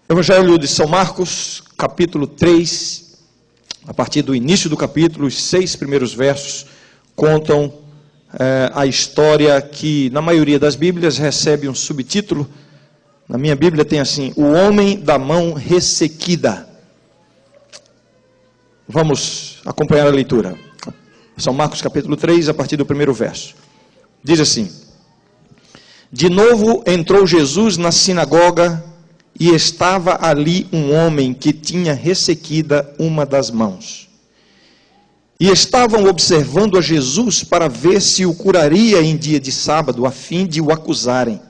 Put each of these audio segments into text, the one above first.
Evangelho de São Marcos, capítulo 3, a partir do início do capítulo, os 6 primeiros versos contam a história que, na maioria das Bíblias, recebe um subtítulo. Na minha Bíblia tem assim: o homem da mão ressequida. Vamos acompanhar a leitura. São Marcos, capítulo 3, a partir do primeiro verso. Diz assim: de novo entrou Jesus na sinagoga, e estava ali um homem que tinha ressequida uma das mãos. E estavam observando a Jesus para ver se o curaria em dia de sábado, a fim de o acusarem.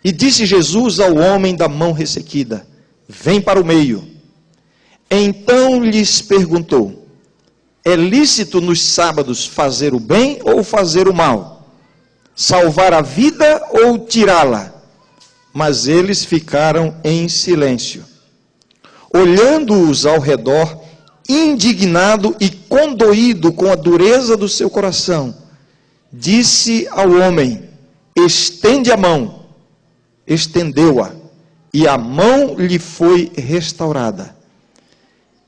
E disse Jesus ao homem da mão ressequida: vem para o meio. Então lhes perguntou: é lícito nos sábados fazer o bem ou fazer o mal? Salvar a vida ou tirá-la? Mas eles ficaram em silêncio. Olhando-os ao redor, indignado e condoído com a dureza do seu coração, disse ao homem: estende a mão. Estendeu-a, e a mão lhe foi restaurada.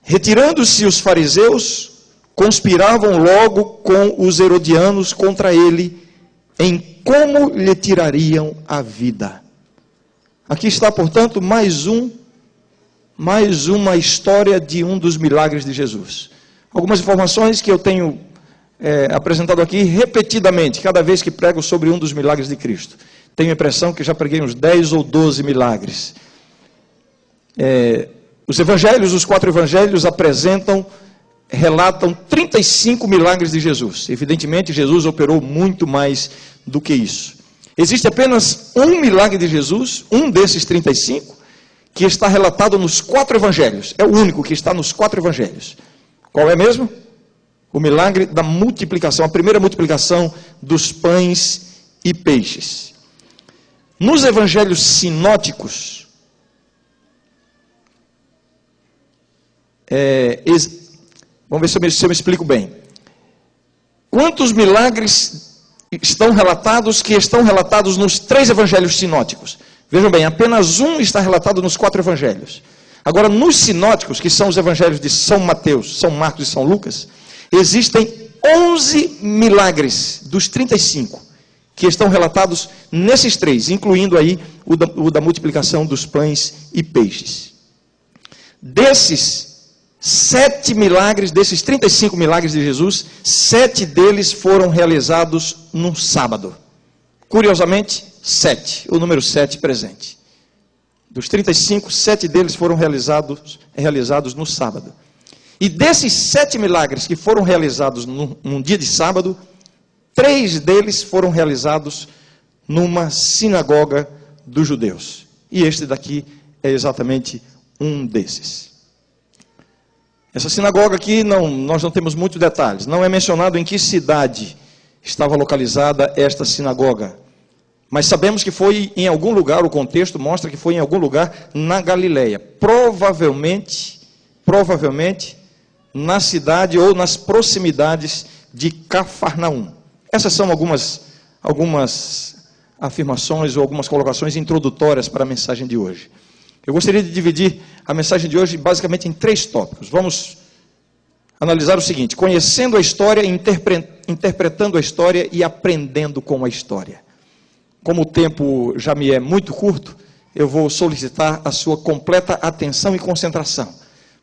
Retirando-se os fariseus, conspiravam logo com os herodianos contra ele, em como lhe tirariam a vida. Aqui está, portanto, mais uma história de um dos milagres de Jesus. Algumas informações que eu tenho apresentado aqui repetidamente, cada vez que prego sobre um dos milagres de Cristo. Tenho a impressão que já preguei uns 10 ou 12 milagres. Os evangelhos, os 4 evangelhos relatam 35 milagres de Jesus. Evidentemente, Jesus operou muito mais do que isso. Existe apenas um milagre de Jesus, um desses 35, que está relatado nos 4 evangelhos. É o único que está nos 4 evangelhos. Qual é mesmo? O milagre da multiplicação, a primeira multiplicação dos pães e peixes. Nos evangelhos sinóticos, vamos ver se eu me explico bem. Quantos milagres estão relatados nos 3 evangelhos sinóticos? Vejam bem, apenas um está relatado nos 4 evangelhos. Agora, nos sinóticos, que são os evangelhos de São Mateus, São Marcos e São Lucas, existem 11 milagres dos 35 que estão relatados nesses 3, incluindo aí o da multiplicação dos pães e peixes. Desses 7 milagres, desses 35 milagres de Jesus, 7 deles foram realizados num sábado. Curiosamente, 7, o número 7 presente. Dos 35, 7 deles foram realizados no sábado. E desses 7 milagres que foram realizados num dia de sábado, 3 deles foram realizados numa sinagoga dos judeus. E este daqui é exatamente um desses. Essa sinagoga aqui, nós não temos muitos detalhes. Não é mencionado em que cidade estava localizada esta sinagoga. Mas sabemos que foi em algum lugar, o contexto mostra que foi em algum lugar na Galileia. Provavelmente na cidade ou nas proximidades de Cafarnaum. Essas são algumas afirmações ou algumas colocações introdutórias para a mensagem de hoje. Eu gostaria de dividir a mensagem de hoje basicamente em 3 tópicos. Vamos analisar o seguinte: conhecendo a história, interpretando a história e aprendendo com a história. Como o tempo já me é muito curto, eu vou solicitar a sua completa atenção e concentração,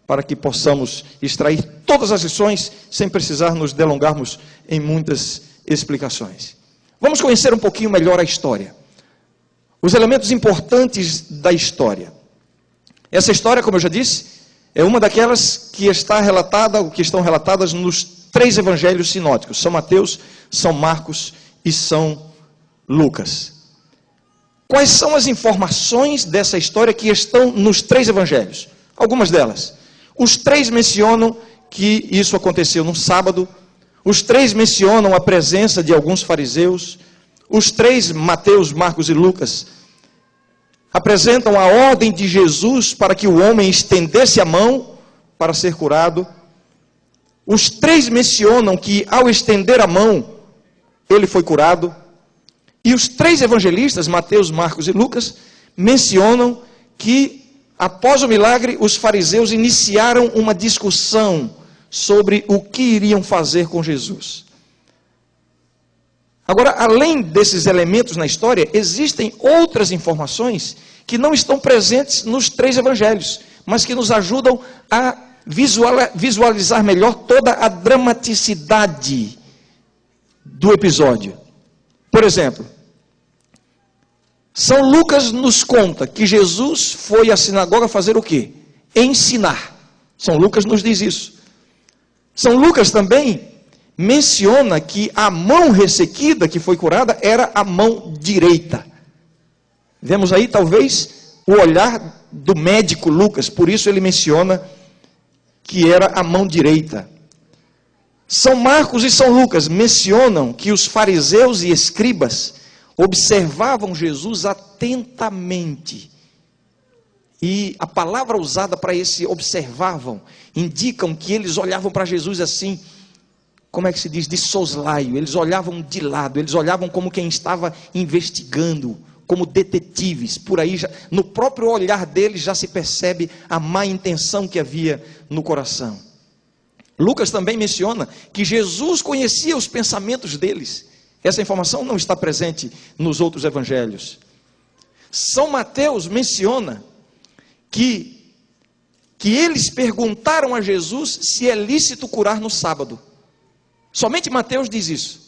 para que possamos extrair todas as lições, sem precisar nos delongarmos em muitas explicações. Vamos conhecer um pouquinho melhor a história. Os elementos importantes da história. Essa história, como eu já disse, é uma daquelas que estão relatadas nos 3 evangelhos sinóticos: São Mateus, São Marcos e São Lucas. Quais são as informações dessa história que estão nos 3 evangelhos? Algumas delas. Os 3 mencionam que isso aconteceu num sábado. Os 3 mencionam a presença de alguns fariseus. Os 3, Mateus, Marcos e Lucas, apresentam a ordem de Jesus para que o homem estendesse a mão para ser curado. Os 3 mencionam que ao estender a mão, ele foi curado. E os 3 evangelistas, Mateus, Marcos e Lucas, mencionam que, após o milagre, os fariseus iniciaram uma discussão sobre o que iriam fazer com Jesus. Agora, além desses elementos na história, existem outras informações que não estão presentes nos 3 evangelhos, mas que nos ajudam a visualizar melhor toda a dramaticidade do episódio. Por exemplo, São Lucas nos conta que Jesus foi à sinagoga fazer o quê? Ensinar. São Lucas nos diz isso. São Lucas também menciona que a mão ressequida que foi curada era a mão direita. Vemos aí talvez o olhar do médico Lucas, por isso ele menciona que era a mão direita. São Marcos e São Lucas mencionam que os fariseus e escribas observavam Jesus atentamente. E a palavra usada para esse observavam indicam que eles olhavam para Jesus assim, como é que se diz, de soslaio. Eles olhavam de lado, eles olhavam como quem estava investigando, como detetives. Por aí, no próprio olhar deles já se percebe a má intenção que havia no coração. Lucas também menciona que Jesus conhecia os pensamentos deles. Essa informação não está presente nos outros evangelhos. São Mateus menciona que eles perguntaram a Jesus se é lícito curar no sábado. Somente Mateus diz isso.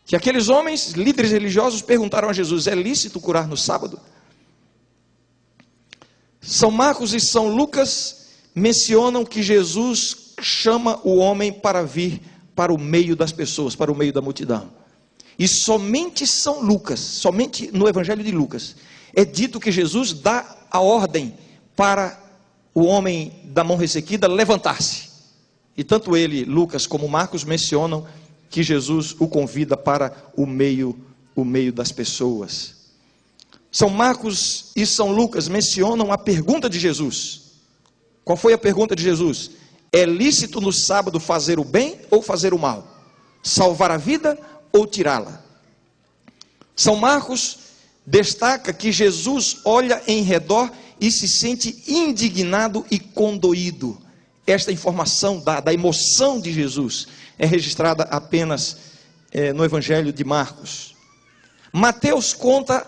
Que aqueles homens, líderes religiosos, perguntaram a Jesus, é lícito curar no sábado? São Marcos e São Lucas mencionam que Jesus chama o homem para vir para o meio das pessoas, para o meio da multidão. E somente São Lucas, somente no Evangelho de Lucas, é dito que Jesus dá a ordem para o homem da mão ressequida levantar-se. E tanto ele, Lucas, como Marcos mencionam que Jesus o convida para o meio das pessoas. São Marcos e São Lucas mencionam a pergunta de Jesus. Qual foi a pergunta de Jesus? É lícito no sábado fazer o bem ou fazer o mal? Salvar a vida ou tirá-la? São Marcos destaca que Jesus olha em redor e se sente indignado e condoído. Esta informação da emoção de Jesus é registrada apenas no Evangelho de Marcos. Mateus conta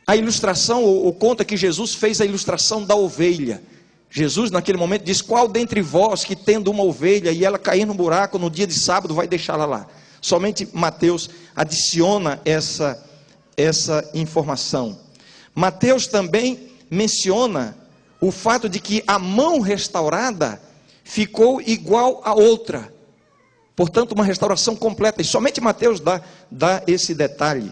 a ilustração, ou conta que Jesus fez a ilustração da ovelha. Jesus naquele momento diz, qual dentre vós que tendo uma ovelha e ela cair no buraco no dia de sábado vai deixá-la lá? Somente Mateus adiciona essa informação. Mateus também menciona o fato de que a mão restaurada ficou igual à outra. Portanto, uma restauração completa. E somente Mateus dá esse detalhe.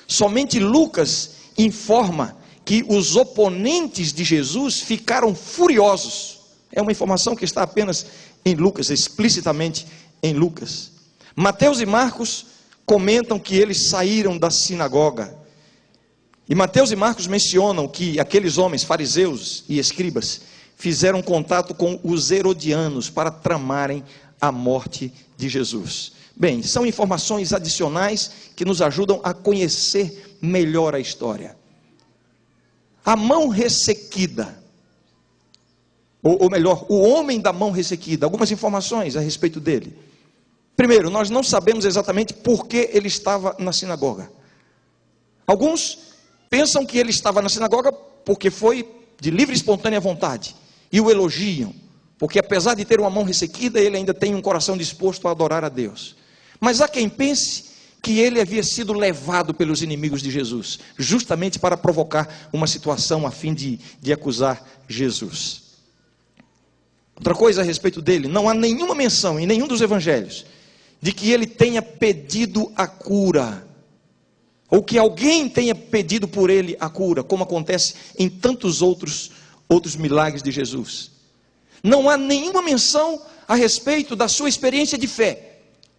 Somente Lucas informa que os oponentes de Jesus ficaram furiosos. É uma informação que está apenas em Lucas, explicitamente em Lucas. Mateus e Marcos comentam que eles saíram da sinagoga. E Mateus e Marcos mencionam que aqueles homens, fariseus e escribas, fizeram contato com os herodianos para tramarem a morte de Jesus. Bem, são informações adicionais que nos ajudam a conhecer melhor a história. A mão ressequida, ou melhor, o homem da mão ressequida, algumas informações a respeito dele. Primeiro, nós não sabemos exatamente por que ele estava na sinagoga. Alguns pensam que ele estava na sinagoga porque foi de livre e espontânea vontade, e o elogiam, porque apesar de ter uma mão ressequida, ele ainda tem um coração disposto a adorar a Deus. Mas há quem pense que ele havia sido levado pelos inimigos de Jesus, justamente para provocar uma situação a fim de acusar Jesus. Outra coisa a respeito dele, não há nenhuma menção em nenhum dos evangelhos de que ele tenha pedido a cura, ou que alguém tenha pedido por ele a cura, como acontece em tantos outros milagres de Jesus. Não há nenhuma menção a respeito da sua experiência de fé.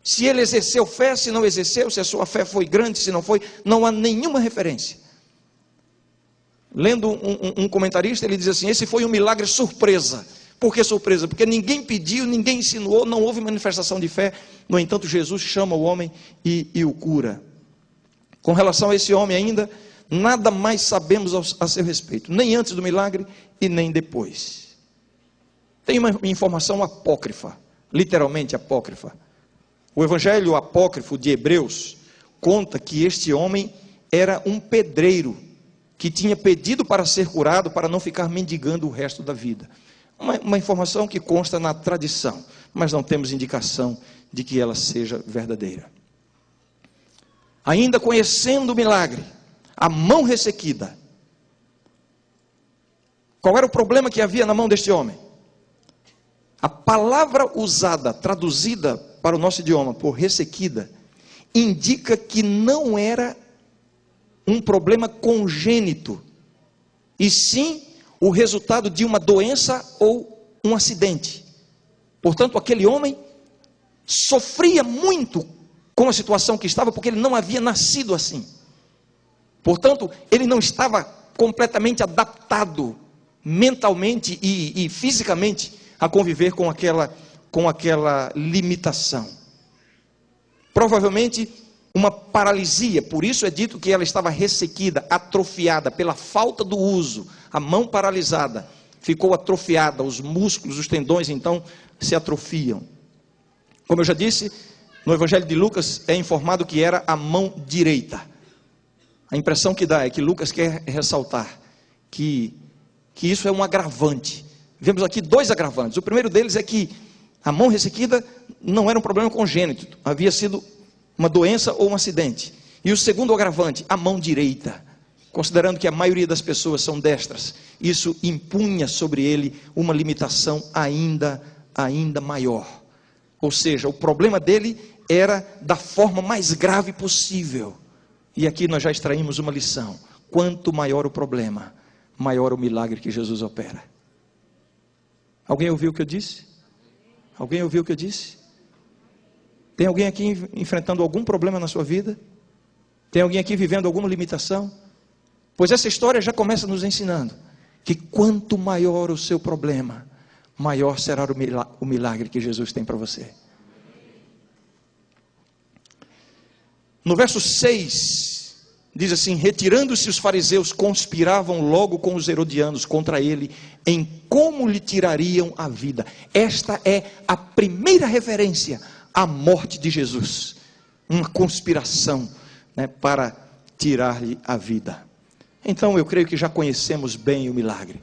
Se ele exerceu fé, se não exerceu, se a sua fé foi grande, se não foi, não há nenhuma referência. Lendo um comentarista, ele diz assim, esse foi um milagre surpresa. Por que surpresa? Porque ninguém pediu, ninguém insinuou, não houve manifestação de fé. No entanto, Jesus chama o homem e o cura. Com relação a esse homem ainda, nada mais sabemos a seu respeito, nem antes do milagre e nem depois. Tem uma informação apócrifa, literalmente apócrifa. O evangelho apócrifo de Hebreus conta que este homem era um pedreiro que tinha pedido para ser curado para não ficar mendigando o resto da vida. Uma informação que consta na tradição, mas não temos indicação de que ela seja verdadeira. Ainda conhecendo o milagre, a mão ressequida. Qual era o problema que havia na mão deste homem? A palavra usada, traduzida para o nosso idioma por ressequida, indica que não era um problema congênito, e sim o resultado de uma doença ou um acidente. Portanto, aquele homem sofria muito com a situação que estava, porque ele não havia nascido assim. Portanto, ele não estava completamente adaptado mentalmente e fisicamente a conviver com aquela limitação. Provavelmente uma paralisia, por isso é dito que ela estava ressequida, atrofiada, pela falta do uso. A mão paralisada ficou atrofiada, os músculos, os tendões então se atrofiam. Como eu já disse, no Evangelho de Lucas é informado que era a mão direita. A impressão que dá é que Lucas quer ressaltar que isso é um agravante. Vemos aqui dois agravantes. O primeiro deles é que a mão ressequida não era um problema congênito, havia sido uma doença ou um acidente. E o segundo agravante, a mão direita. Considerando que a maioria das pessoas são destras, isso impunha sobre ele uma limitação ainda maior. Ou seja, o problema dele era da forma mais grave possível. E aqui nós já extraímos uma lição: quanto maior o problema, maior o milagre que Jesus opera. Alguém ouviu o que eu disse? Alguém ouviu o que eu disse? Tem alguém aqui enfrentando algum problema na sua vida? Tem alguém aqui vivendo alguma limitação? Pois essa história já começa nos ensinando que quanto maior o seu problema, maior será o milagre que Jesus tem para você. No verso 6, diz assim: retirando-se os fariseus, conspiravam logo com os herodianos contra ele, em como lhe tirariam a vida. Esta é a primeira referência à morte de Jesus. Uma conspiração, para tirar-lhe a vida. Então eu creio que já conhecemos bem o milagre,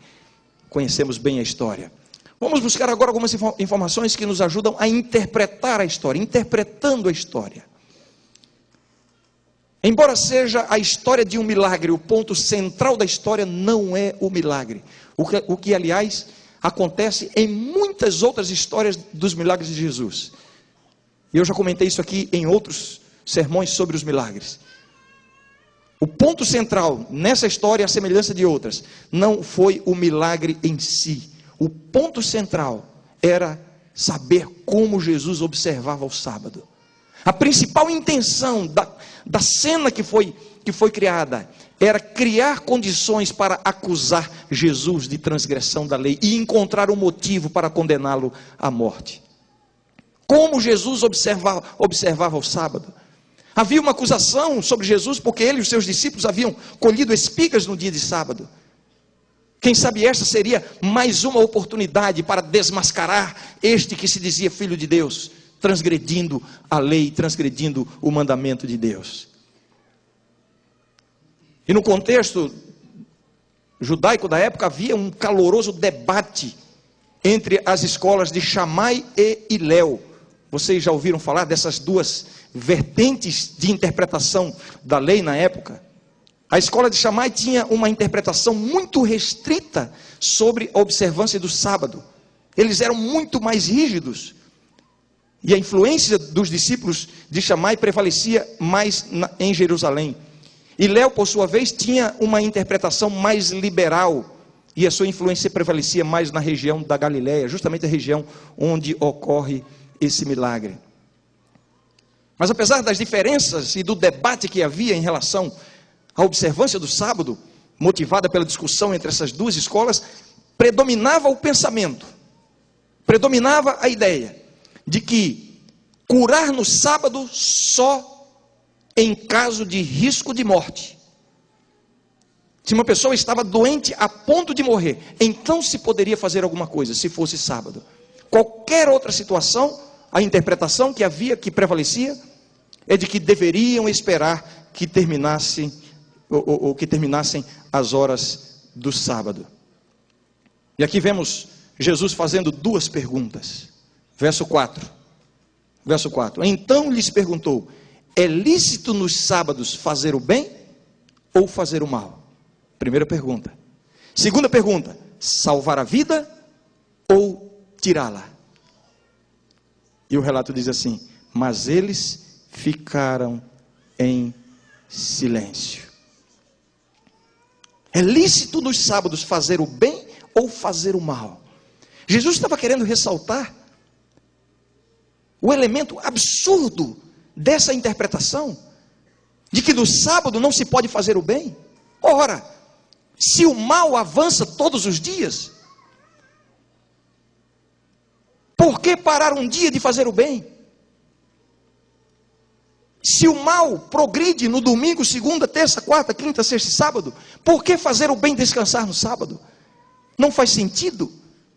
conhecemos bem a história. Vamos buscar agora algumas informações que nos ajudam a interpretar a história, interpretando a história. Embora seja a história de um milagre, o ponto central da história não é o milagre. O que aliás, acontece em muitas outras histórias dos milagres de Jesus. E eu já comentei isso aqui em outros sermões sobre os milagres. O ponto central nessa história, à semelhança de outras, não foi o milagre em si. O ponto central era saber como Jesus observava o sábado. A principal intenção da cena que foi criada era criar condições para acusar Jesus de transgressão da lei e encontrar um motivo para condená-lo à morte. Como Jesus observava o sábado? Havia uma acusação sobre Jesus porque ele e os seus discípulos haviam colhido espigas no dia de sábado. Quem sabe esta seria mais uma oportunidade para desmascarar este que se dizia filho de Deus, transgredindo a lei, transgredindo o mandamento de Deus. E no contexto judaico da época havia um caloroso debate entre as escolas de Shammai e Hilel. Vocês já ouviram falar dessas duas vertentes de interpretação da lei na época? A escola de Shammai tinha uma interpretação muito restrita sobre a observância do sábado. Eles eram muito mais rígidos. E a influência dos discípulos de Shammai prevalecia mais em Jerusalém. Hilel, por sua vez, tinha uma interpretação mais liberal. E a sua influência prevalecia mais na região da Galileia, justamente a região onde ocorre esse milagre. Mas apesar das diferenças e do debate que havia em relação à observância do sábado, motivada pela discussão entre essas duas escolas, predominava o pensamento, predominava a ideia de que curar no sábado só em caso de risco de morte Se uma pessoa estava doente a ponto de morrer, então se poderia fazer alguma coisa, se fosse sábado. Qualquer outra situação, a interpretação que prevalecia, é de que deveriam esperar que terminassem, ou que terminassem as horas do sábado. E aqui vemos Jesus fazendo duas perguntas. Verso 4. Então lhes perguntou: é lícito nos sábados fazer o bem ou fazer o mal? Primeira pergunta. Segunda pergunta: salvar a vida ou tirá-la? E o relato diz assim: mas eles ficaram em silêncio. É lícito nos sábados fazer o bem ou fazer o mal? Jesus estava querendo ressaltar o elemento absurdo dessa interpretação, de que no sábado não se pode fazer o bem. Ora, se o mal avança todos os dias, por que parar um dia de fazer o bem? Se o mal progride no domingo, segunda, terça, quarta, quinta, sexta e sábado, por que fazer o bem descansar no sábado? Não faz sentido.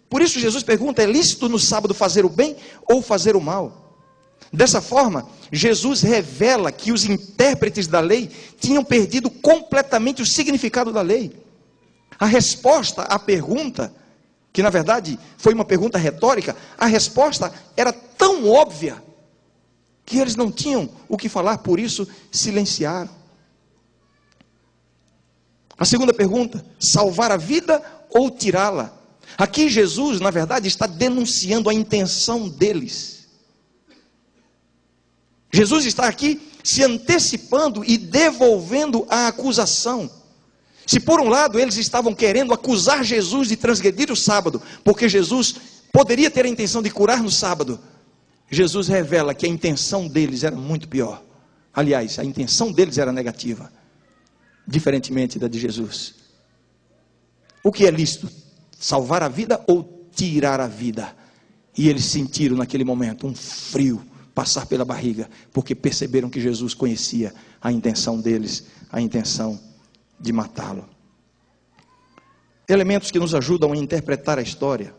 Por isso Jesus pergunta: é lícito no sábado fazer o bem ou fazer o mal? Dessa forma, Jesus revela que os intérpretes da lei tinham perdido completamente o significado da lei. A resposta à pergunta, que na verdade foi uma pergunta retórica, a resposta era tão óbvia que eles não tinham o que falar, por isso silenciaram. A segunda pergunta: salvar a vida ou tirá-la? Aqui Jesus, na verdade, está denunciando a intenção deles. Jesus está aqui se antecipando e devolvendo a acusação. Se por um lado eles estavam querendo acusar Jesus de transgredir o sábado, porque Jesus poderia ter a intenção de curar no sábado, Jesus revela que a intenção deles era muito pior. Aliás, a intenção deles era negativa, diferentemente da de Jesus. O que é lícito? Salvar a vida ou tirar a vida? E eles sentiram naquele momento um frio passar pela barriga, porque perceberam que Jesus conhecia a intenção deles, a intenção de matá-lo. Elementos que nos ajudam a interpretar a história.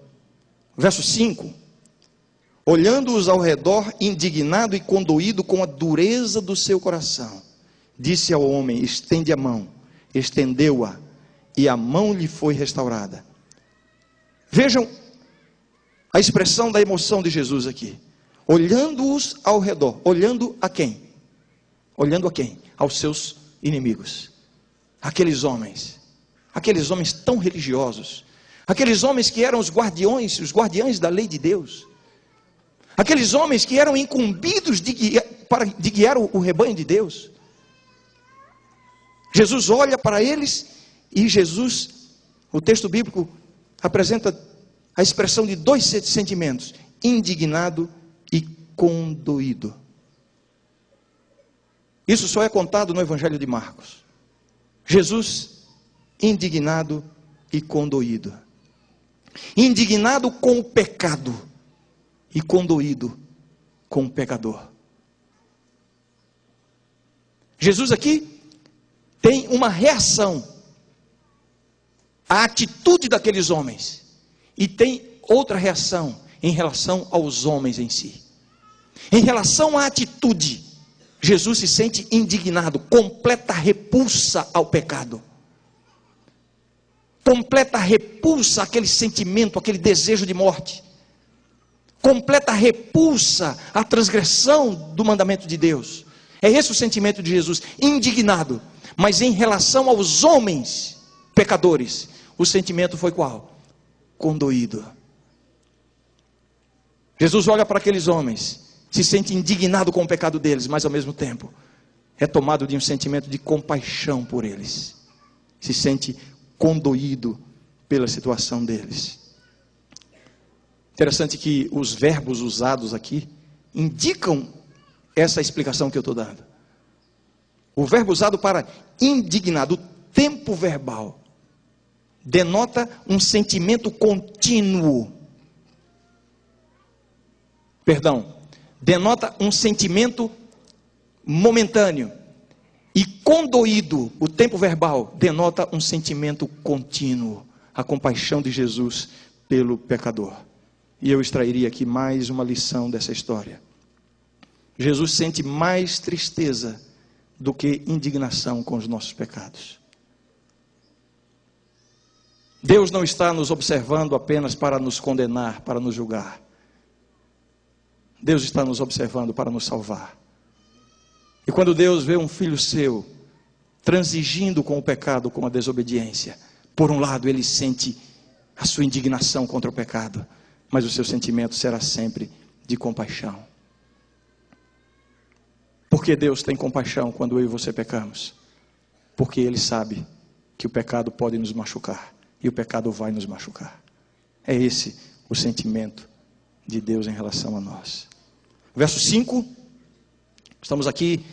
Verso 5: olhando-os ao redor, indignado e condoído com a dureza do seu coração, disse ao homem: estende a mão. Estendeu-a, e a mão lhe foi restaurada. Vejam a expressão da emoção de Jesus aqui. Olhando-os ao redor. Olhando a quem? Olhando a quem? Aos seus inimigos. Aqueles homens tão religiosos, aqueles homens que eram os guardiães da lei de Deus, aqueles homens que eram incumbidos de guiar o rebanho de Deus. Jesus olha para eles e Jesus, o texto bíblico apresenta a expressão de dois sentimentos: indignado e condoído. Isso só é contado no Evangelho de Marcos. Jesus indignado e condoído. Indignado com o pecado e condoído com o pecador. Jesus aqui tem uma reação à atitude daqueles homens, e tem outra reação em relação aos homens em si. Em relação à atitude, Jesus se sente indignado, completa repulsa ao pecado, completa repulsa àquele sentimento, aquele desejo de morte, completa repulsa à transgressão do mandamento de Deus. É esse o sentimento de Jesus, indignado. Mas em relação aos homens pecadores, o sentimento foi qual? Condoído. Jesus olha para aqueles homens, se sente indignado com o pecado deles, mas ao mesmo tempo é tomado de um sentimento de compaixão por eles. Se sente condoído pela situação deles. Interessante que os verbos usados aqui indicam essa explicação que eu estou dando. O verbo usado para indignado, o tempo verbal, denota um sentimento contínuo. Denota um sentimento momentâneo. E condoído, o tempo verbal, denota um sentimento contínuo, a compaixão de Jesus pelo pecador. E eu extrairia aqui mais uma lição dessa história. Jesus sente mais tristeza do que indignação com os nossos pecados. Deus não está nos observando apenas para nos condenar, para nos julgar. Deus está nos observando para nos salvar. E quando Deus vê um filho seu transigindo com o pecado, com a desobediência, por um lado ele sente a sua indignação contra o pecado, mas o seu sentimento será sempre de compaixão. Porque Deus tem compaixão quando eu e você pecamos? Porque Ele sabe que o pecado pode nos machucar, e o pecado vai nos machucar. É esse o sentimento de Deus em relação a nós. Verso 5, estamos aqui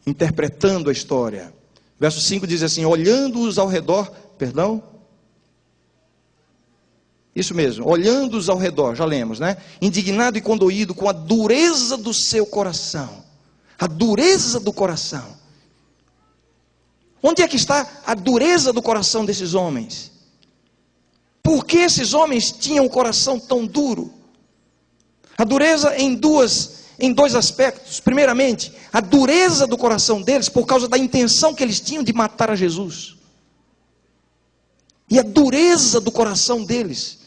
interpretando a história. Verso 5 diz assim: olhando-os ao redor, isso mesmo, olhando-os ao redor, já lemos, né? Indignado e condoído com a dureza do seu coração. A dureza do coração. Onde é que está a dureza do coração desses homens? Por que esses homens tinham um coração tão duro? A dureza em dois aspectos. Primeiramente, a dureza do coração deles por causa da intenção que eles tinham de matar a Jesus. E a dureza do coração deles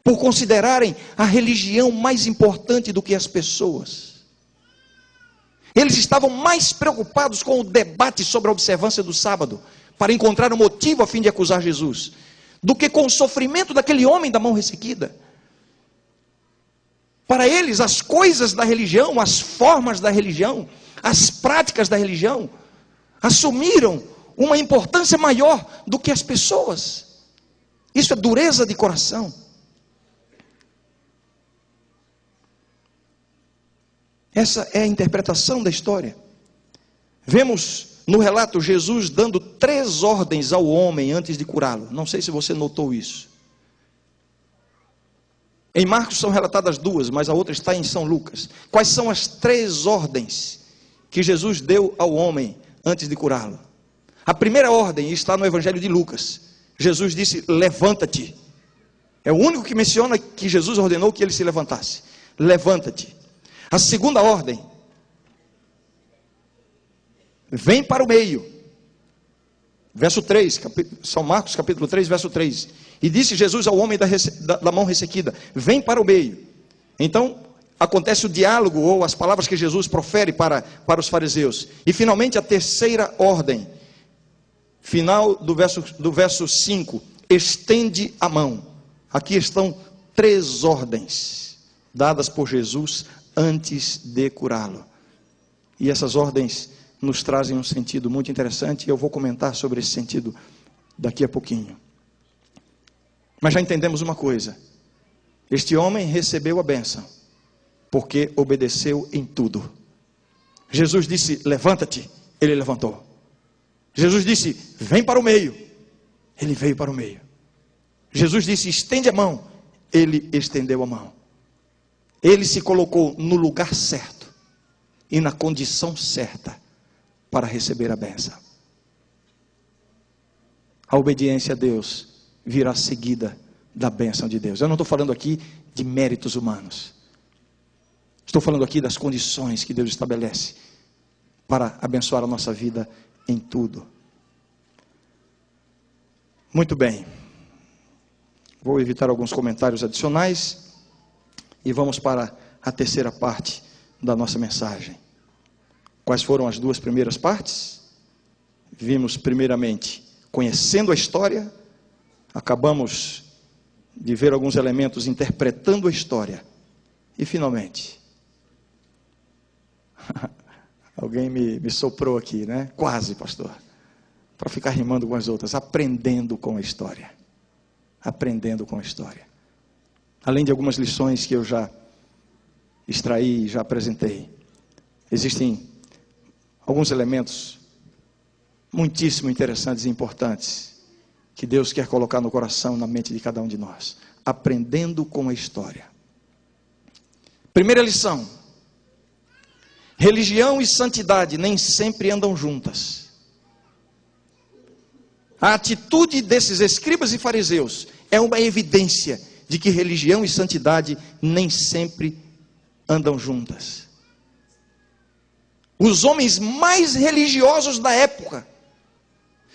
por considerarem a religião mais importante do que as pessoas. Eles estavam mais preocupados com o debate sobre a observância do sábado, para encontrar um motivo a fim de acusar Jesus, do que com o sofrimento daquele homem da mão ressequida. Para eles, as coisas da religião, as formas da religião, as práticas da religião, assumiram uma importância maior do que as pessoas. Isso é dureza de coração. Essa é a interpretação da história. Vemos no relato Jesus dando 3 ordens ao homem antes de curá-lo. Não sei se você notou isso. Em Marcos são relatadas 2, mas a outra está em São Lucas. Quais são as 3 ordens que Jesus deu ao homem antes de curá-lo? A primeira ordem está no Evangelho de Lucas. Jesus disse: levanta-te. É o único que menciona que Jesus ordenou que ele se levantasse. Levanta-te. A segunda ordem: vem para o meio. Verso 3, São Marcos capítulo 3, verso 3. E disse Jesus ao homem da mão ressequida: vem para o meio. Então acontece o diálogo, ou as palavras que Jesus profere para os fariseus. E finalmente a terceira ordem, final do verso 5: estende a mão. Aqui estão 3 ordens dadas por Jesus antes de curá-lo. E essas ordens nos trazem um sentido muito interessante, e eu vou comentar sobre esse sentido daqui a pouquinho. Mas já entendemos uma coisa: este homem recebeu a bênção porque obedeceu em tudo. Jesus disse: levanta-te, ele levantou. Jesus disse: vem para o meio, ele veio para o meio. Jesus disse: estende a mão, ele estendeu a mão. Ele se colocou no lugar certo e na condição certa para receber a bênção. A obediência a Deus virá seguida da bênção de Deus. Eu não estou falando aqui de méritos humanos. Estou falando aqui das condições que Deus estabelece para abençoar a nossa vida em tudo. Muito bem. Vou evitar alguns comentários adicionais e vamos para a terceira parte da nossa mensagem. Quais foram as 2 primeiras partes? Vimos primeiramente conhecendo a história, acabamos de ver alguns elementos interpretando a história, e finalmente, alguém me soprou aqui, né? Quase, pastor, para ficar rimando com as outras, aprendendo com a história. Aprendendo com a história. Além de algumas lições que eu já extraí e já apresentei, existem alguns elementos muitíssimo interessantes e importantes que Deus quer colocar no coração, na mente de cada um de nós. Aprendendo com a história. Primeira lição: religião e santidade nem sempre andam juntas. A atitude desses escribas e fariseus é uma evidência de que religião e santidade nem sempre andam juntas. Os homens mais religiosos da época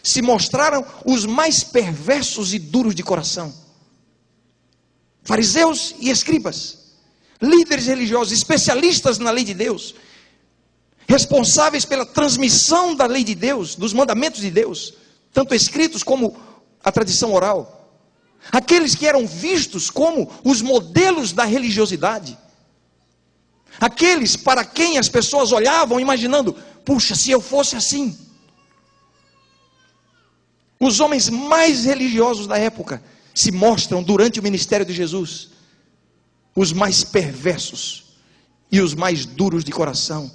se mostraram os mais perversos e duros de coração. Fariseus e escribas, líderes religiosos, especialistas na lei de Deus, responsáveis pela transmissão da lei de Deus, dos mandamentos de Deus, tanto escritos como a tradição oral. Aqueles que eram vistos como os modelos da religiosidade. Aqueles para quem as pessoas olhavam imaginando, puxa, se eu fosse assim. Os homens mais religiosos da época se mostram durante o ministério de Jesus os mais perversos e os mais duros de coração.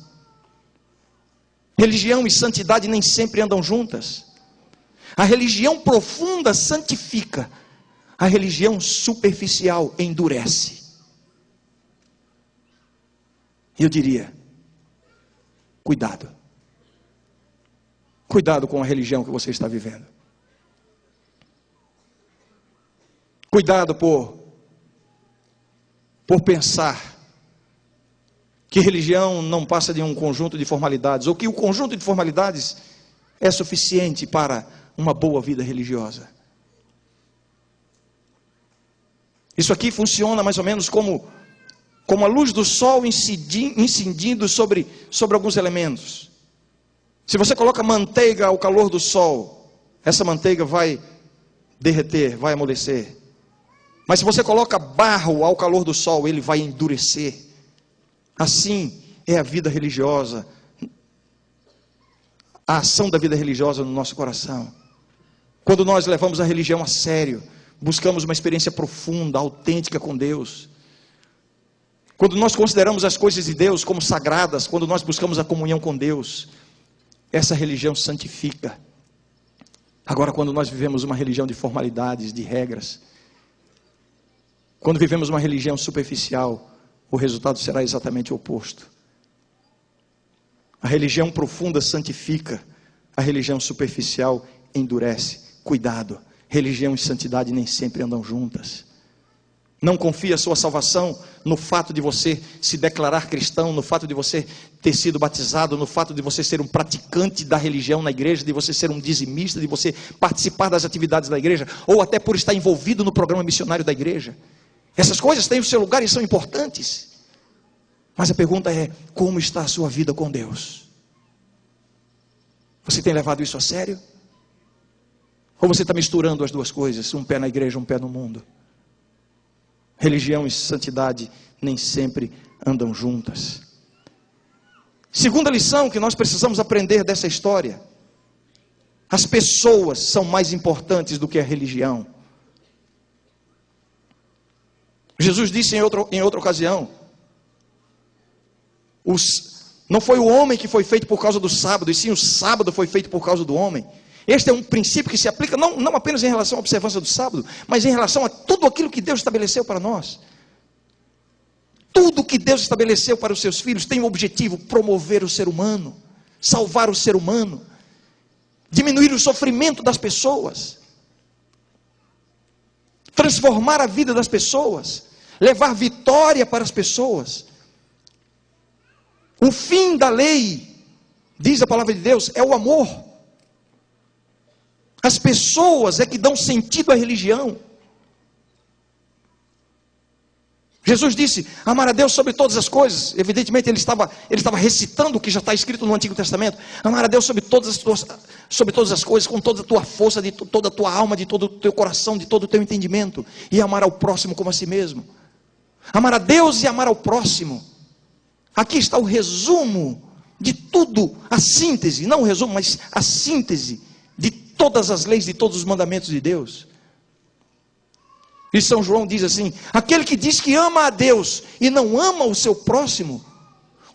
Religião e santidade nem sempre andam juntas. A religião profunda santifica, a religião superficial endurece. Eu diria, cuidado. Cuidado com a religião que você está vivendo. Cuidado por pensar que religião não passa de um conjunto de formalidades, ou que o conjunto de formalidades é suficiente para uma boa vida religiosa. Isso aqui funciona mais ou menos como a luz do sol incidindo sobre alguns elementos. Se você coloca manteiga ao calor do sol, essa manteiga vai derreter, vai amolecer. Mas se você coloca barro ao calor do sol, ele vai endurecer. Assim é a vida religiosa, a ação da vida religiosa no nosso coração. Quando nós levamos a religião a sério, buscamos uma experiência profunda, autêntica com Deus. Quando nós consideramos as coisas de Deus como sagradas, quando nós buscamos a comunhão com Deus, essa religião santifica. Agora, quando nós vivemos uma religião de formalidades, de regras, quando vivemos uma religião superficial, o resultado será exatamente o oposto. A religião profunda santifica, a religião superficial endurece. Cuidado, religião e santidade nem sempre andam juntas. Não confie a sua salvação no fato de você se declarar cristão, no fato de você ter sido batizado, no fato de você ser um praticante da religião na igreja, de você ser um dizimista, de você participar das atividades da igreja, ou até por estar envolvido no programa missionário da igreja. Essas coisas têm o seu lugar e são importantes. Mas a pergunta é, como está a sua vida com Deus? Você tem levado isso a sério? Ou você está misturando as duas coisas, um pé na igreja, um pé no mundo? Religião e santidade nem sempre andam juntas. Segunda lição que nós precisamos aprender dessa história: as pessoas são mais importantes do que a religião. Jesus disse em outra ocasião, não foi o homem que foi feito por causa do sábado, e sim o sábado foi feito por causa do homem. Este é um princípio que se aplica não apenas em relação à observância do sábado, mas em relação a tudo aquilo que Deus estabeleceu para nós. Tudo que Deus estabeleceu para os seus filhos tem o objetivo: promover o ser humano, salvar o ser humano, diminuir o sofrimento das pessoas, transformar a vida das pessoas, levar vitória para as pessoas. O fim da lei, diz a palavra de Deus, é o amor. As pessoas é que dão sentido à religião. Jesus disse, amar a Deus sobre todas as coisas. Evidentemente ele estava recitando o que já está escrito no Antigo Testamento. Amar a Deus sobre todas as coisas, com toda a tua força, de toda a tua alma, de todo o teu coração, de todo o teu entendimento. E amar ao próximo como a si mesmo. Amar a Deus e amar ao próximo. Aqui está o resumo de tudo, a síntese, não o resumo, mas a síntese de todas as leis, de todos os mandamentos de Deus. E São João diz assim, aquele que diz que ama a Deus e não ama o seu próximo,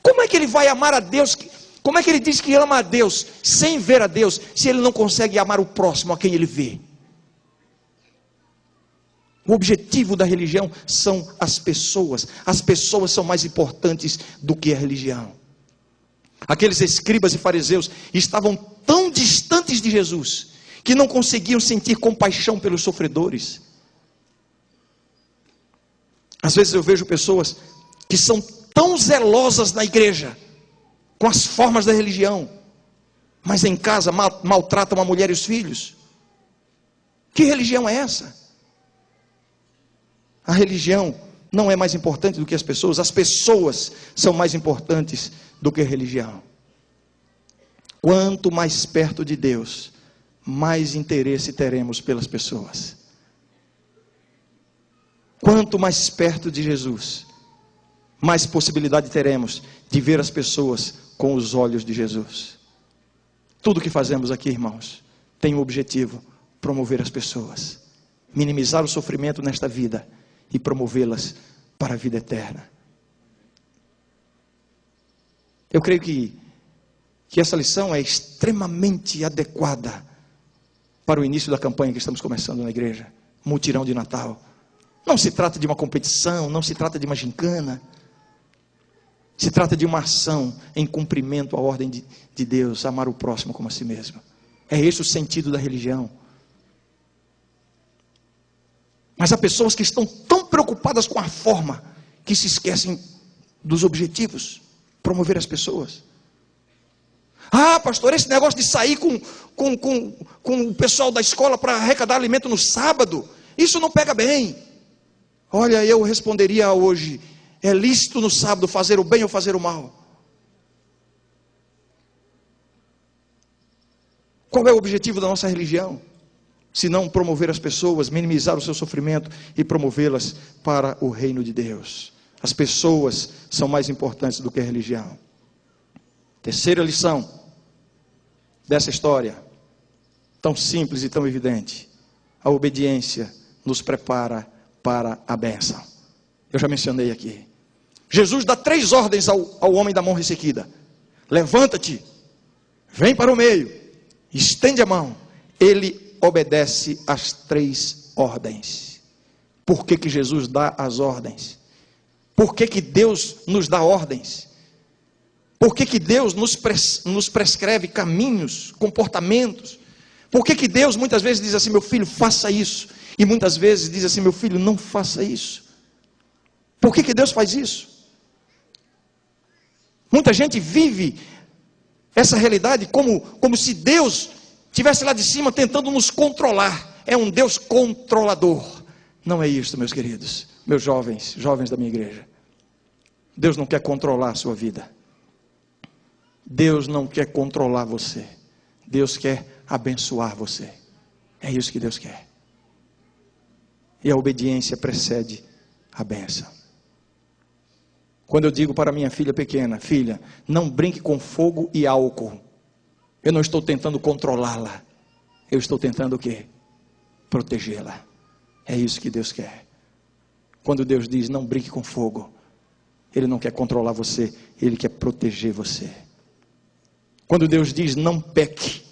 como é que ele vai amar a Deus? Como é que ele diz que ama a Deus sem ver a Deus, se ele não consegue amar o próximo a quem ele vê? O objetivo da religião são as pessoas são mais importantes do que a religião. Aqueles escribas e fariseus estavam tão distantes de Jesus, que não conseguiam sentir compaixão pelos sofredores. Às vezes eu vejo pessoas que são tão zelosas na igreja, com as formas da religião, mas em casa maltratam a mulher e os filhos. Que religião é essa? A religião não é mais importante do que as pessoas são mais importantes do que a religião. Quanto mais perto de Deus, mais interesse teremos pelas pessoas. Quanto mais perto de Jesus, mais possibilidade teremos de ver as pessoas com os olhos de Jesus. Tudo que fazemos aqui, irmãos, tem o objetivo: promover as pessoas, minimizar o sofrimento nesta vida e promovê-las para a vida eterna. Eu creio que essa lição é extremamente adequada para o início da campanha que estamos começando na igreja, mutirão de Natal. Não se trata de uma competição, não se trata de uma gincana, se trata de uma ação em cumprimento à ordem de Deus, amar o próximo como a si mesmo. É esse o sentido da religião. Mas há pessoas que estão tão preocupadas com a forma, que se esquecem dos objetivos: promover as pessoas. Ah, pastor, esse negócio de sair com o pessoal da escola para arrecadar alimento no sábado, isso não pega bem. Olha, eu responderia hoje: é lícito no sábado fazer o bem ou fazer o mal? Qual é o objetivo da nossa religião? Se não promover as pessoas, minimizar o seu sofrimento e promovê-las para o reino de Deus. As pessoas são mais importantes do que a religião. Terceira lição dessa história, tão simples e tão evidente: a obediência nos prepara para a bênção. Eu já mencionei aqui. Jesus dá 3 ordens ao homem da mão ressequida: levanta-te, vem para o meio, estende a mão. Ele obedece às 3 ordens. Por que Jesus dá as ordens? Por que Deus nos dá ordens? Por que Deus nos prescreve caminhos, comportamentos? Por que Deus muitas vezes diz assim: meu filho, faça isso, e muitas vezes diz assim: meu filho, não faça isso? Por que Deus faz isso? Muita gente vive essa realidade como se Deus estivesse lá de cima tentando nos controlar. É um Deus controlador. Não é isso, meus queridos, meus jovens da minha igreja. Deus não quer controlar a sua vida. Deus não quer controlar você. Deus quer abençoar você. É isso que Deus quer. E a obediência precede a bênção. Quando eu digo para minha filha pequena: filha, não brinque com fogo e álcool, eu não estou tentando controlá-la, eu estou tentando o quê? Protegê-la. É isso que Deus quer. Quando Deus diz não brinque com fogo, Ele não quer controlar você, Ele quer proteger você. Quando Deus diz não peque,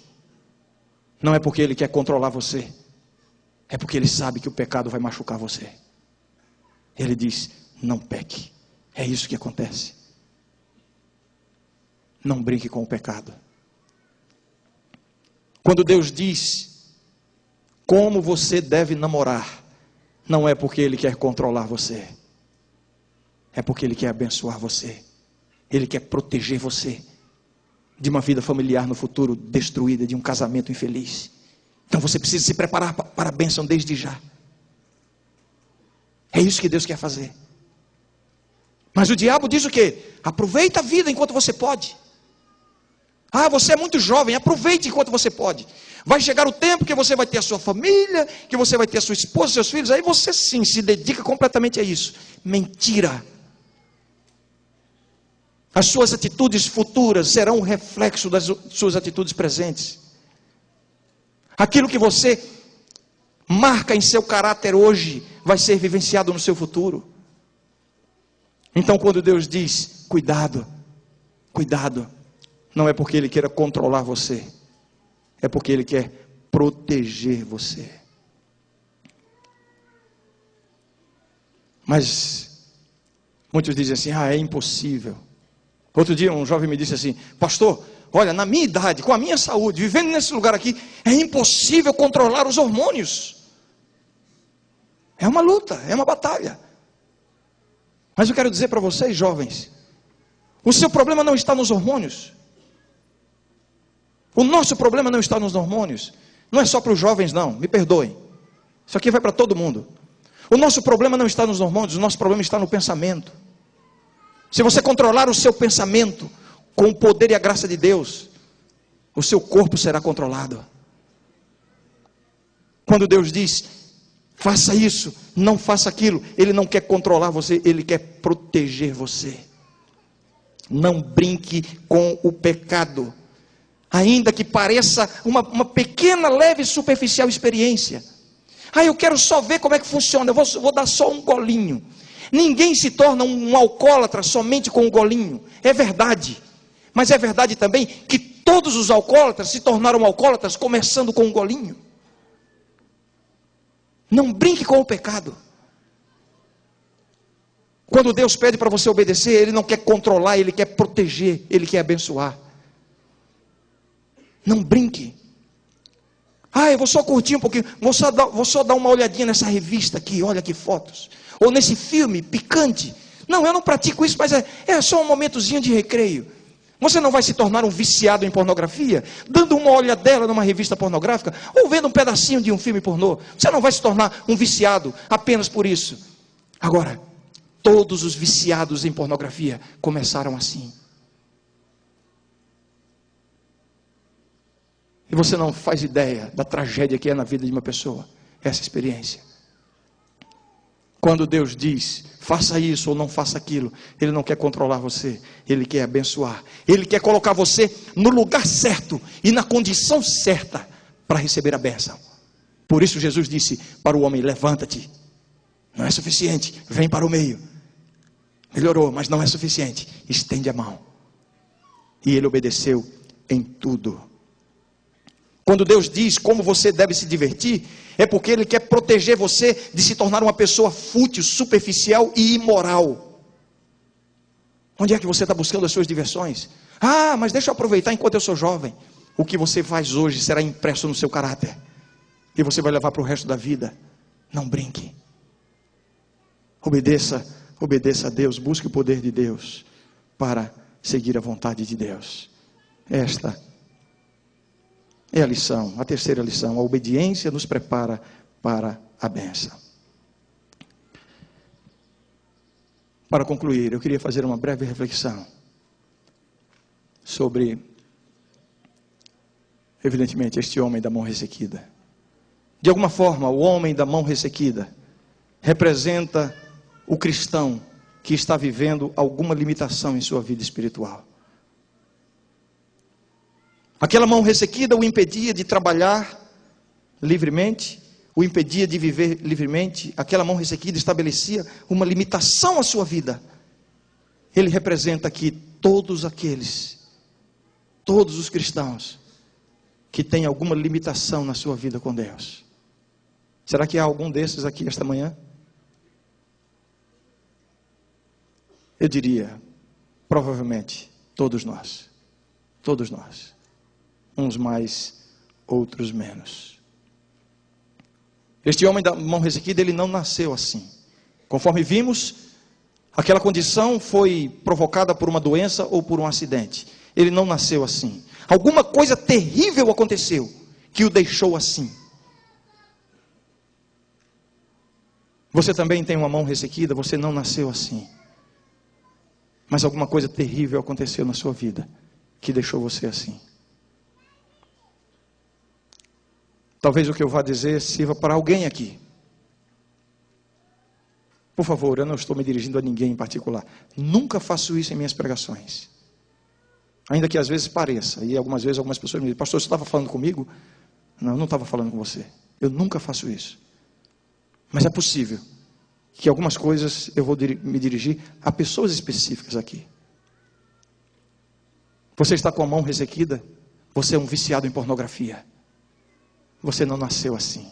não é porque Ele quer controlar você, é porque Ele sabe que o pecado vai machucar você. Ele diz não peque. É isso que acontece. Não brinque com o pecado. Quando Deus diz como você deve namorar, não é porque Ele quer controlar você, é porque Ele quer abençoar você. Ele quer proteger você de uma vida familiar no futuro destruída, de um casamento infeliz. Então você precisa se preparar para a bênção desde já. É isso que Deus quer fazer. Mas o diabo diz o quê? Aproveita a vida enquanto você pode. Ah, você é muito jovem, aproveite enquanto você pode. Vai chegar o tempo que você vai ter a sua família, que você vai ter a sua esposa, seus filhos, aí você sim se dedica completamente a isso. Mentira. As suas atitudes futuras serão um reflexo das suas atitudes presentes. Aquilo que você marca em seu caráter hoje, vai ser vivenciado no seu futuro. Então quando Deus diz, cuidado, cuidado, não é porque Ele queira controlar você, é porque Ele quer proteger você. Mas muitos dizem assim, é impossível. Outro dia um jovem me disse assim: pastor, olha, na minha idade, com a minha saúde, vivendo nesse lugar aqui, é impossível controlar os hormônios. É uma luta, é uma batalha. Mas eu quero dizer para vocês, jovens, o seu problema não está nos hormônios. O nosso problema não está nos hormônios. Não é só para os jovens, não, me perdoem. Isso aqui vai para todo mundo. O nosso problema não está nos hormônios, o nosso problema está no pensamento. Se você controlar o seu pensamento com o poder e a graça de Deus, o seu corpo será controlado. Quando Deus diz, faça isso, não faça aquilo, Ele não quer controlar você, Ele quer proteger você. Não brinque com o pecado, ainda que pareça uma pequena, leve, superficial experiência. Eu quero só ver como é que funciona, eu vou dar só um golinho. Ninguém se torna um alcoólatra somente com um golinho, é verdade. Mas é verdade também que todos os alcoólatras se tornaram alcoólatras começando com um golinho. Não brinque com o pecado. Quando Deus pede para você obedecer, Ele não quer controlar, Ele quer proteger, Ele quer abençoar. Não brinque. Eu vou só curtir um pouquinho, vou só dar uma olhadinha nessa revista aqui, olha que fotos. Ou nesse filme picante. Não, eu não pratico isso, mas é só um momentozinho de recreio. Você não vai se tornar um viciado em pornografia, dando uma olhadela numa revista pornográfica, ou vendo um pedacinho de um filme pornô. Você não vai se tornar um viciado apenas por isso. Agora, todos os viciados em pornografia começaram assim. E você não faz ideia da tragédia que é na vida de uma pessoa, essa experiência. Quando Deus diz, faça isso ou não faça aquilo, Ele não quer controlar você, Ele quer abençoar. Ele quer colocar você no lugar certo e na condição certa para receber a bênção. Por isso Jesus disse para o homem, levanta-te. Não é suficiente, vem para o meio. Melhorou, mas não é suficiente, estende a mão. E ele obedeceu em tudo. Quando Deus diz como você deve se divertir, é porque Ele quer proteger você de se tornar uma pessoa fútil, superficial e imoral. Onde é que você está buscando as suas diversões? Mas deixa eu aproveitar enquanto eu sou jovem. O que você faz hoje será impresso no seu caráter. E você vai levar para o resto da vida. Não brinque. Obedeça a Deus, busque o poder de Deus para seguir a vontade de Deus. Esta é a lição, a terceira lição. A obediência nos prepara para a bênção. Para concluir, eu queria fazer uma breve reflexão sobre, evidentemente, este homem da mão ressequida. De alguma forma, o homem da mão ressequida representa o cristão que está vivendo alguma limitação em sua vida espiritual. Aquela mão ressequida o impedia de trabalhar livremente, o impedia de viver livremente. Aquela mão ressequida estabelecia uma limitação à sua vida. Ele representa aqui todos os cristãos que têm alguma limitação na sua vida com Deus. Será que há algum desses aqui esta manhã? Eu diria, provavelmente, todos nós. Todos nós. Uns mais, outros menos. Este homem da mão ressequida, ele não nasceu assim. Conforme vimos, aquela condição foi provocada por uma doença ou por um acidente. Ele não nasceu assim. Alguma coisa terrível aconteceu que o deixou assim. Você também tem uma mão ressequida, você não nasceu assim. Mas alguma coisa terrível aconteceu na sua vida que deixou você assim. Talvez o que eu vá dizer sirva para alguém aqui. Por favor, eu não estou me dirigindo a ninguém em particular. Nunca faço isso em minhas pregações. Ainda que às vezes pareça. E algumas vezes algumas pessoas me dizem, pastor, você estava falando comigo? Não, eu não estava falando com você. Eu nunca faço isso. Mas é possível que algumas coisas eu vou me dirigir a pessoas específicas aqui. Você está com a mão ressequida? Você é um viciado em pornografia. Você não nasceu assim.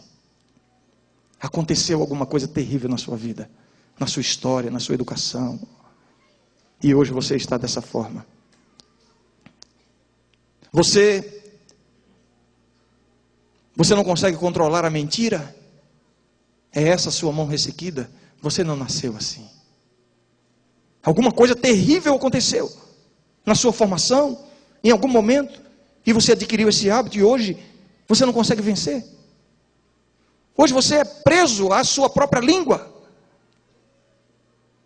Aconteceu alguma coisa terrível na sua vida, na sua história, na sua educação. E hoje você está dessa forma. Você não consegue controlar a mentira? É essa a sua mão ressequida? Você não nasceu assim. Alguma coisa terrível aconteceu na sua formação, em algum momento, e você adquiriu esse hábito e hoje você não consegue vencer. Hoje você é preso à sua própria língua.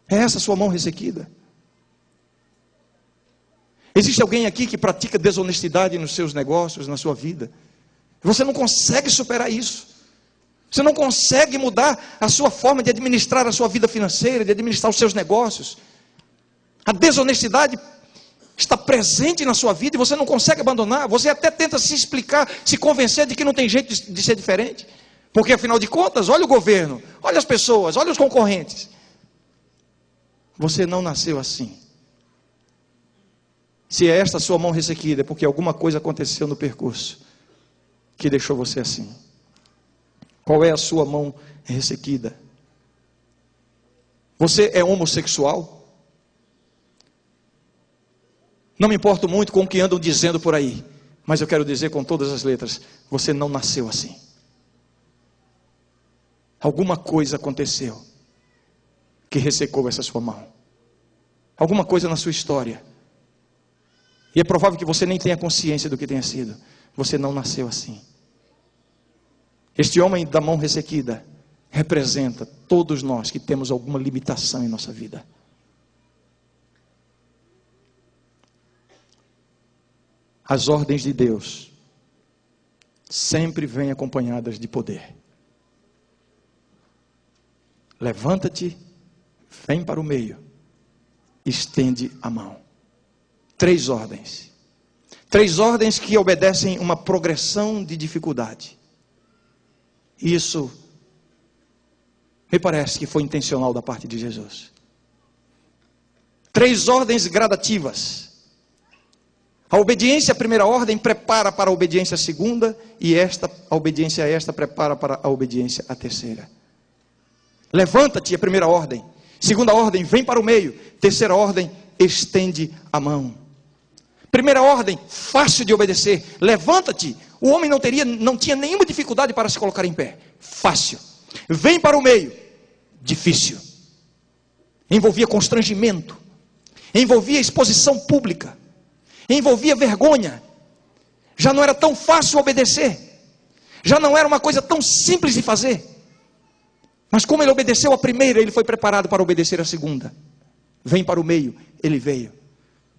É essa a sua mão ressequida. Existe alguém aqui que pratica desonestidade nos seus negócios, na sua vida? Você não consegue superar isso. Você não consegue mudar a sua forma de administrar a sua vida financeira, de administrar os seus negócios. A desonestidade está presente na sua vida e você não consegue abandonar. Você até tenta se explicar, se convencer de que não tem jeito de ser diferente. Porque afinal de contas, olha o governo, olha as pessoas, olha os concorrentes. Você não nasceu assim. Se é esta a sua mão ressequida, é porque alguma coisa aconteceu no percurso que deixou você assim. Qual é a sua mão ressequida? Você é homossexual? Não me importo muito com o que andam dizendo por aí, mas eu quero dizer com todas as letras, você não nasceu assim. Alguma coisa aconteceu que ressecou essa sua mão. Alguma coisa na sua história. E é provável que você nem tenha consciência do que tenha sido. Você não nasceu assim. Este homem da mão ressequida representa todos nós que temos alguma limitação em nossa vida. As ordens de Deus sempre vêm acompanhadas de poder. Levanta-te, vem para o meio, estende a mão. 3 ordens. 3 ordens que obedecem uma progressão de dificuldade. Isso me parece que foi intencional da parte de Jesus. 3 ordens gradativas. A obediência à primeira ordem prepara para a obediência à segunda, e a obediência a esta prepara para a obediência à terceira. Levanta-te, a primeira ordem. Segunda ordem, vem para o meio. Terceira ordem, estende a mão. Primeira ordem, fácil de obedecer. Levanta-te. O homem não tinha nenhuma dificuldade para se colocar em pé. Fácil. Vem para o meio. Difícil. Envolvia constrangimento. Envolvia exposição pública. Envolvia vergonha. Já não era tão fácil obedecer. Já não era uma coisa tão simples de fazer. Mas como ele obedeceu a primeira, ele foi preparado para obedecer a segunda. Vem para o meio, ele veio.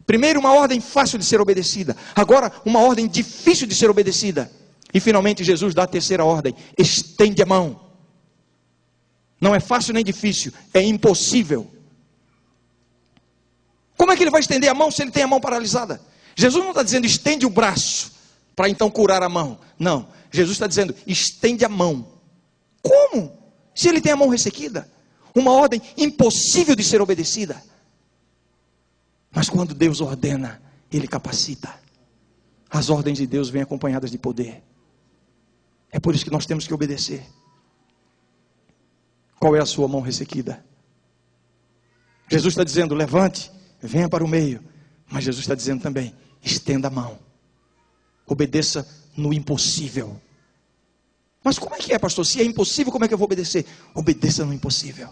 Primeiro uma ordem fácil de ser obedecida. Agora uma ordem difícil de ser obedecida. E finalmente Jesus dá a terceira ordem. Estende a mão. Não é fácil nem difícil, é impossível. Como é que ele vai estender a mão se ele tem a mão paralisada? Jesus não está dizendo estende o braço para então curar a mão. Não, Jesus está dizendo estende a mão. Como? Se ele tem a mão ressequida. Uma ordem impossível de ser obedecida. Mas quando Deus ordena, Ele capacita. As ordens de Deus vêm acompanhadas de poder. É por isso que nós temos que obedecer. Qual é a sua mão ressequida? Jesus está dizendo, levante, venha para o meio. Mas Jesus está dizendo também, estenda a mão. Obedeça no impossível. Mas como é que é, pastor? Se é impossível, como é que eu vou obedecer? Obedeça no impossível.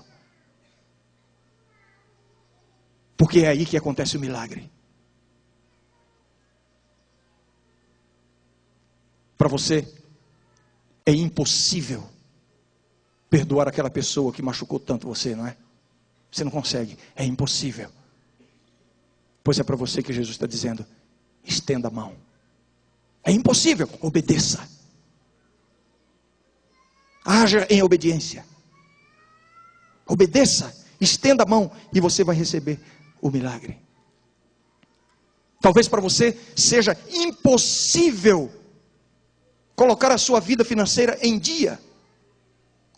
Porque é aí que acontece o milagre. Para você, é impossível perdoar aquela pessoa que machucou tanto você, não é? Você não consegue, é impossível. Pois é para você que Jesus está dizendo, estenda a mão. É impossível, obedeça. Haja em obediência. Obedeça, estenda a mão e você vai receber o milagre. Talvez para você seja impossível colocar a sua vida financeira em dia,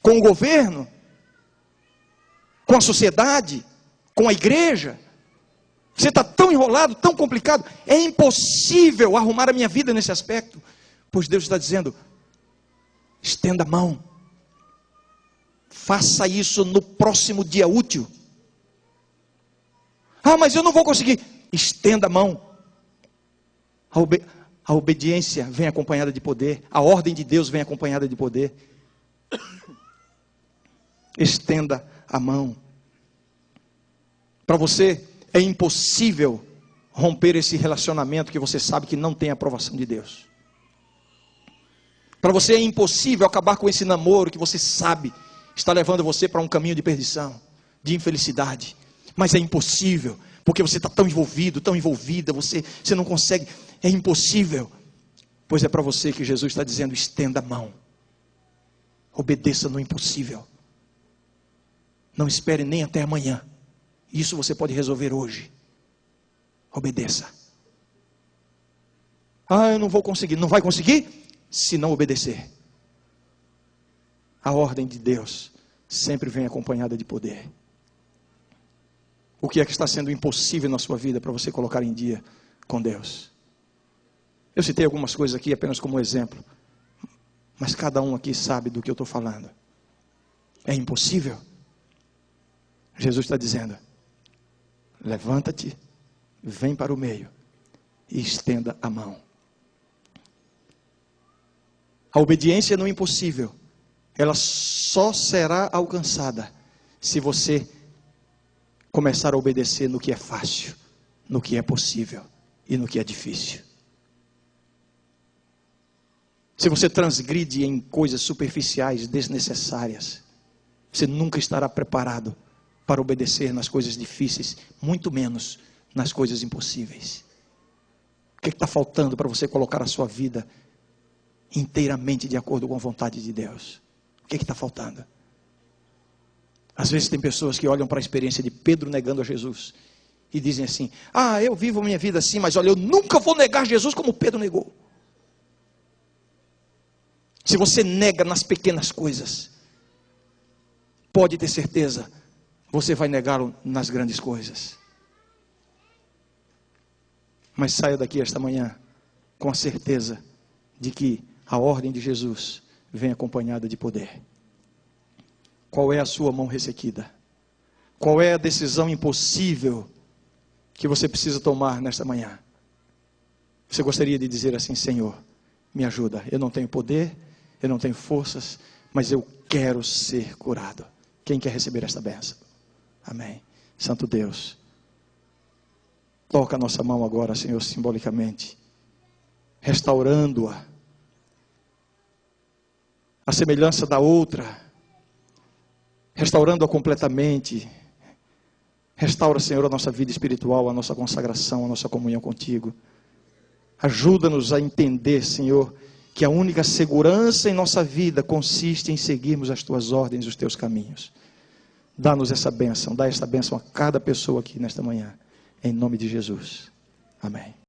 com o governo, com a sociedade, com a igreja. Você está tão enrolado, tão complicado, é impossível arrumar a minha vida nesse aspecto. Pois Deus está dizendo, estenda a mão. Faça isso no próximo dia útil. Ah, mas eu não vou conseguir. Estenda a mão. A obediência vem acompanhada de poder. A ordem de Deus vem acompanhada de poder. Estenda a mão. Para você é impossível romper esse relacionamento que você sabe que não tem a aprovação de Deus. Para você é impossível acabar com esse namoro que você sabe está levando você para um caminho de perdição, de infelicidade. Mas é impossível, porque você está tão envolvido, tão envolvida, você não consegue. É impossível. Pois é para você que Jesus está dizendo: estenda a mão. Obedeça no impossível. Não espere nem até amanhã. Isso você pode resolver hoje. Obedeça. Ah, eu não vou conseguir. Não vai conseguir se não obedecer. A ordem de Deus sempre vem acompanhada de poder. O que é que está sendo impossível na sua vida para você colocar em dia com Deus? Eu citei algumas coisas aqui apenas como exemplo, mas cada um aqui sabe do que eu estou falando. É impossível? Jesus está dizendo: levanta-te, vem para o meio e estenda a mão. A obediência no impossível, ela só será alcançada se você começar a obedecer no que é fácil, no que é possível e no que é difícil. Se você transgride em coisas superficiais, desnecessárias, você nunca estará preparado para obedecer nas coisas difíceis, muito menos nas coisas impossíveis. O que está faltando para você colocar a sua vida inteiramente de acordo com a vontade de Deus? O que está faltando? Às vezes tem pessoas que olham para a experiência de Pedro negando a Jesus e dizem assim: ah, eu vivo a minha vida assim, mas olha, eu nunca vou negar Jesus como Pedro negou. Se você nega nas pequenas coisas, pode ter certeza, você vai negá-lo nas grandes coisas. Mas saia daqui esta manhã com a certeza de que a ordem de Jesus vem acompanhada de poder. Qual é a sua mão ressequida? Qual é a decisão impossível que você precisa tomar nesta manhã? Você gostaria de dizer assim: Senhor, me ajuda. Eu não tenho poder, eu não tenho forças, mas eu quero ser curado. Quem quer receber esta bênção? Amém. Santo Deus, toca a nossa mão agora, Senhor, simbolicamente, restaurando-a, a semelhança da outra, restaurando-a completamente. Restaura, Senhor, a nossa vida espiritual, a nossa consagração, a nossa comunhão contigo. Ajuda-nos a entender, Senhor, que a única segurança em nossa vida consiste em seguirmos as tuas ordens, os teus caminhos. Dá-nos essa bênção, dá esta bênção a cada pessoa aqui nesta manhã, em nome de Jesus. Amém.